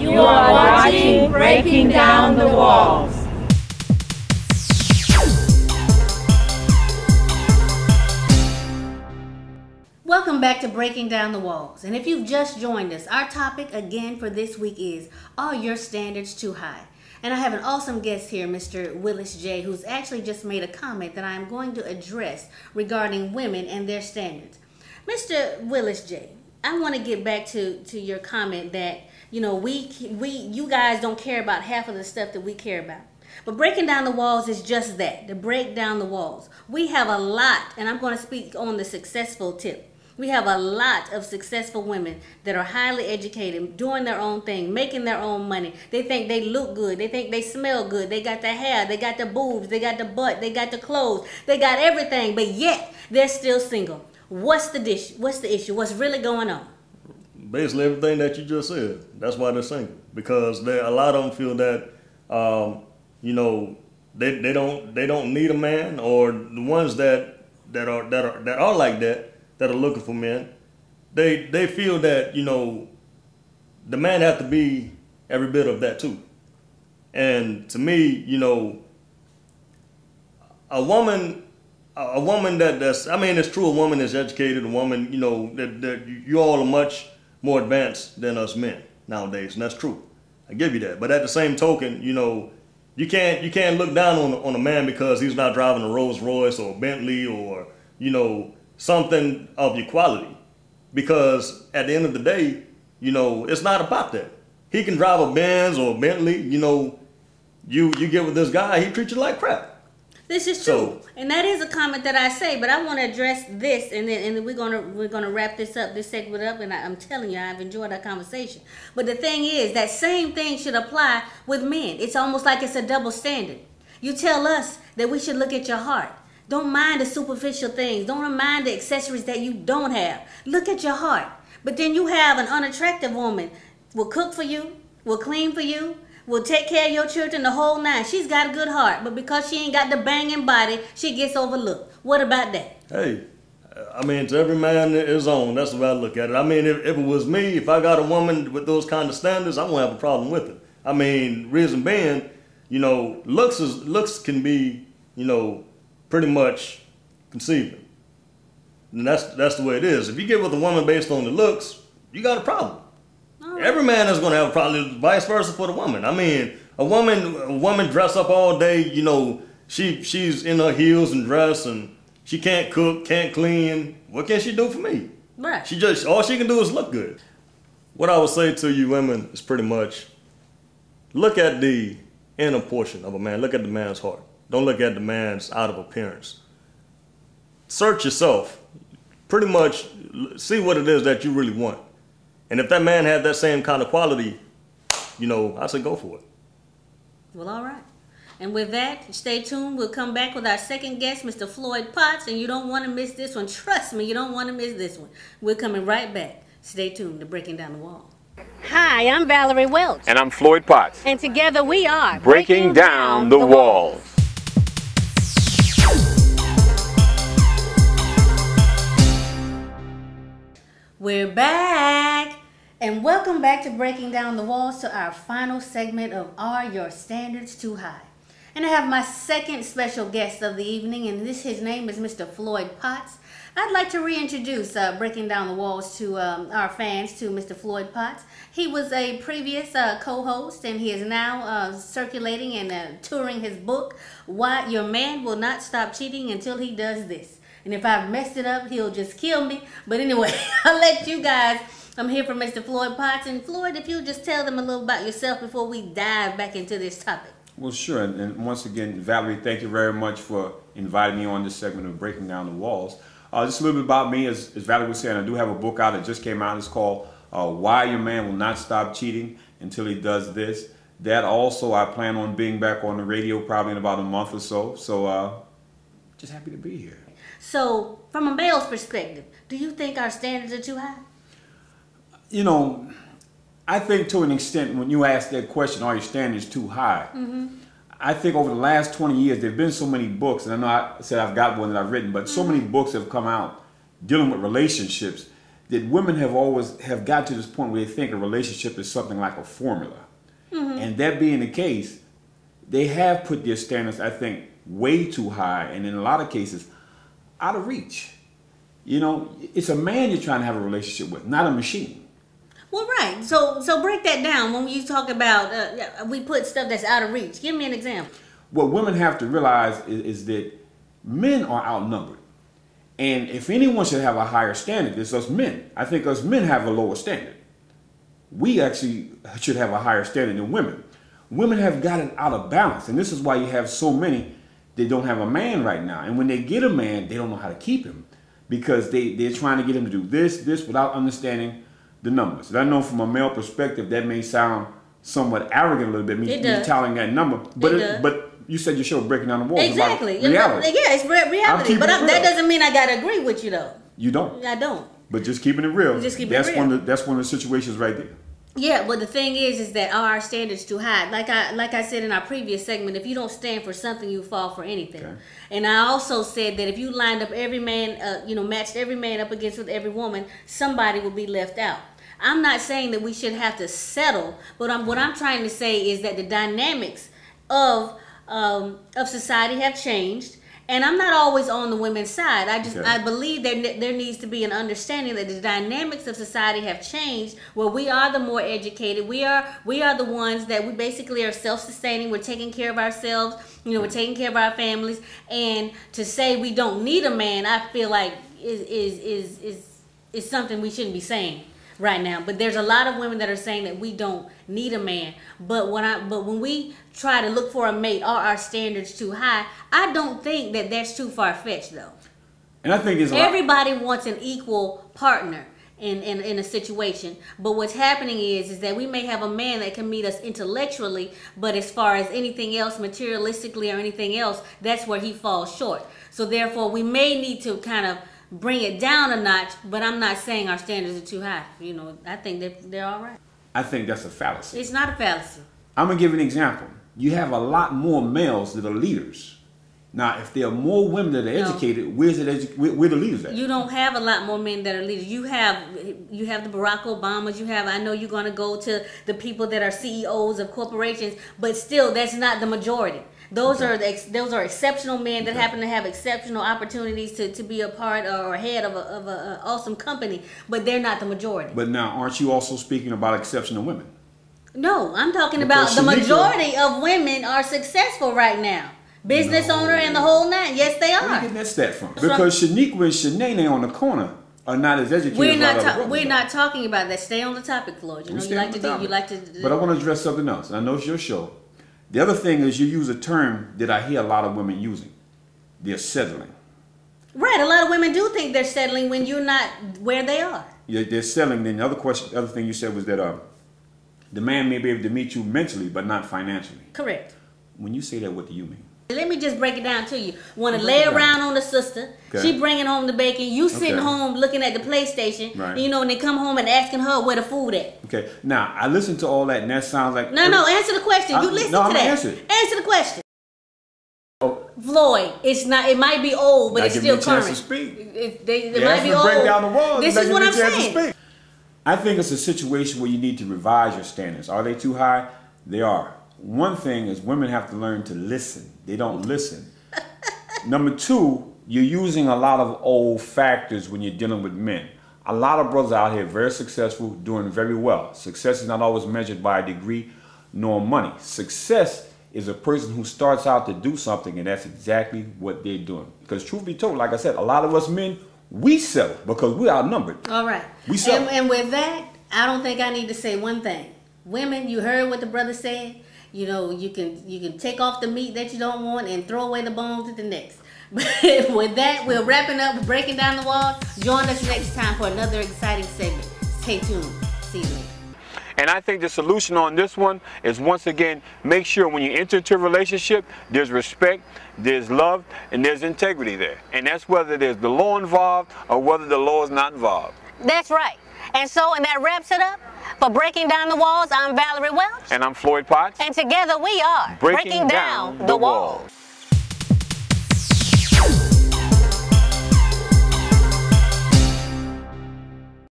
You are watching Breaking Down the Walls. Welcome back to Breaking Down the Walls. And if you've just joined us, our topic again for this week is, are your standards too high? And I have an awesome guest here, Mr. Willis J., who's actually just made a comment that I am going to address regarding women and their standards. Mr. Willis J., I want to get back to your comment that, you know, you guys don't care about half of the stuff that we care about. But Breaking Down the Walls is just that, to break down the walls. We have a lot, and I'm going to speak on the successful tip. We have a lot of successful women that are highly educated, doing their own thing, making their own money. They think they look good. They think they smell good. They got the hair. They got the boobs. They got the butt. They got the clothes. They got everything, but yet they're still single. What's the issue? What's really going on? Basically everything that you just said. That's why they're single. Because a lot of them feel that, they don't need a man, or the ones that are like that are looking for men, they feel that, you know, the man have to be every bit of that too. And to me, you know, a woman that's, I mean, it's true, a woman is educated, a woman, you know, that you all are much more advanced than us men nowadays, and that's true. I give you that. But at the same token, you know, you can't look down on a man because he's not driving a Rolls Royce or a Bentley or, you know, something of your quality. Because at the end of the day, you know, it's not about that. He can drive a Benz or a Bentley, you know, you get with this guy, he treats you like crap. This is true, and that is a comment that I say. But I want to address this, and then we're gonna wrap this segment up. And I'm telling you, I've enjoyed our conversation. But the thing is, that same thing should apply with men. It's almost like it's a double standard. You tell us that we should look at your heart. Don't mind the superficial things. Don't mind the accessories that you don't have. Look at your heart. But then you have an unattractive woman, will cook for you, will clean for you, will take care of your children, the whole nine. She's got a good heart, but because she ain't got the banging body, she gets overlooked. What about that? Hey, I mean, to every man his own. That's the way I look at it. I mean, if it was me, if I got a woman with those kind of standards, I won't have a problem with it. I mean, reason being, you know, looks can be, you know, pretty much conceiving. And that's the way it is. If you get with a woman based on the looks, you got a problem. Every man is going to have a problem, vice versa for the woman. I mean, a woman dress up all day, you know, she's in her heels and dress, and she can't cook, can't clean. What can she do for me? Right. All she can do is look good. What I would say to you women is pretty much, look at the inner portion of a man. Look at the man's heart. Don't look at the man's outer appearance. Search yourself. Pretty much see what it is that you really want. And if that man had that same kind of quality, you know, I say go for it. Well, all right. And with that, stay tuned. We'll come back with our second guest, Mr. Floyd Potts, and you don't want to miss this one. Trust me, you don't want to miss this one. We're coming right back. Stay tuned to Breaking Down the Wall. Hi, I'm Valerie Welch. And I'm Floyd Potts. And together we are Breaking Down the Walls. We're back, and welcome back to Breaking Down the Walls, to our final segment of Are Your Standards Too High? And I have my second special guest of the evening, and his name is Mr. Floyd Potts. I'd like to reintroduce Breaking Down the Walls to our fans, to Mr. Floyd Potts. He was a previous co-host, and he is now circulating and touring his book, Why Your Man Will Not Stop Cheating Until He Does This. And if I've messed it up, he'll just kill me. But anyway, I'll let you guys. I'm here for Mr. Floyd Potts. And Floyd, if you'll just tell them a little about yourself before we dive back into this topic. Well, sure. And once again, Valerie, thank you very much for inviting me on this segment of Breaking Down the Walls. Just a little bit about me. As Valerie was saying, I do have a book out that just came out. It's called Why Your Man Will Not Stop Cheating Until He Does This. That also, I plan on being back on the radio probably in about a month or so. So just happy to be here. So, from a male's perspective, do you think our standards are too high? You know, I think to an extent, when you ask that question, are your standards too high? I think over the last 20 years, there have been so many books, and I know I said I've got one that I've written, but so many books have come out dealing with relationships that women have always have got to this point where they think a relationship is something like a formula. And that being the case, they have put their standards, I think, way too high, and in a lot of cases, out of reach. You know, it's a man you're trying to have a relationship with, not a machine. Well, right. So break that down. When you talk about we put stuff that's out of reach, give me an example. What women have to realize is that men are outnumbered. And if anyone should have a higher standard, it's us men. I think us men have a lower standard. We actually should have a higher standard than women. Women have gotten out of balance. And this is why you have so many that don't have a man right now. And when they get a man, they don't know how to keep him. Because they're trying to get him to do this without understanding the numbers. And I know from a male perspective, that may sound somewhat arrogant a little bit, me telling that number. But you said your show Breaking Down the Walls. Exactly. Reality. Yeah, it's reality. But that doesn't mean I got to agree with you, though. You don't. I don't. But just keeping it real. Just keeping it real. That's one of the situations right there. Yeah, but the thing is that are our standards too high? Like I said in our previous segment, if you don't stand for something, you fall for anything. Okay. And I also said that if you lined up every man, matched every man up against with every woman, somebody would be left out. I'm not saying that we should have to settle, but what I'm trying to say is that the dynamics of society have changed. And I'm not always on the women's side. I believe that there needs to be an understanding that the dynamics of society have changed, where we are the more educated. We are the ones that we basically are self-sustaining. We're taking care of ourselves. We're taking care of our families. And to say we don't need a man, I feel like is something we shouldn't be saying right now. But there's a lot of women that are saying that we don't need a man. But when we try to look for a mate, are our standards too high? I don't think that that's too far-fetched, though. And I think everybody wants an equal partner in a situation. But what's happening is that we may have a man that can meet us intellectually, but as far as anything else, materialistically or anything else, that's where he falls short. So therefore, we may need to kind of bring it down a notch, but I'm not saying our standards are too high. I think they're all right. I think that's a fallacy. It's not a fallacy. I'm going to give an example. You have a lot more males that are leaders. Now, if there are more women that are educated, where the leaders at? You don't have a lot more men that are leaders. You have the Barack Obamas. I know you're going to go to the people that are CEOs of corporations, but still, that's not the majority. Those are exceptional men that happen to have exceptional opportunities to be a part or head of an awesome company, but they're not the majority. But now, aren't you also speaking about exceptional women? No, I'm talking about the majority of women are successful right now. Business owner and the whole nine. Yes, they are. Where are you getting that stat from? Because Shaniqua and Shanae on the corner are not as educated. We're not talking about that. Stay on the topic, Floyd. You like to. But I want to address something else. I know it's your show. The other thing is you use a term that I hear a lot of women using. They're settling. Right. A lot of women do think they're settling when you're not where they are. Yeah, they're settling. Then the other thing you said was that the man may be able to meet you mentally, but not financially. Correct. When you say that, what do you mean? Let me just break it down to you. Want to lay around on the sister. Okay. She bringing home the bacon. You sitting home looking at the PlayStation. Right. And they come home and asking her where the food at. Okay. Now, I listened to all that, and that sounds like... No, answer the question. You listen to that. Answer the question. Oh. Floyd, it's not. It might be old, but it's still current. Give me a chance to speak. It might be old. Break down the walls. This is what I'm saying. I think it's a situation where you need to revise your standards. Are they too high? They are. One thing is women have to learn to listen. They don't listen. Number two, you're using a lot of old factors when you're dealing with men. A lot of brothers out here very successful, doing very well. Success is not always measured by a degree nor money. Success is a person who starts out to do something, and that's exactly what they're doing. Because truth be told, like I said, a lot of us men, we settle because we're outnumbered. All right. We settle. And with that, I don't think I need to say one thing. Women, you heard what the brother said. You can take off the meat that you don't want and throw away the bones at the next. But with that, we're wrapping up, breaking down the walls. Join us next time for another exciting segment. Stay tuned. See you later. And I think the solution on this one is, once again, make sure when you enter into a relationship, there's respect, there's love, and there's integrity there. And that's whether there's the law involved or whether the law is not involved. That's right. And that wraps it up. For Breaking Down the Walls, I'm Valerie Welch. And I'm Floyd Potts. And together we are Breaking Down the Walls.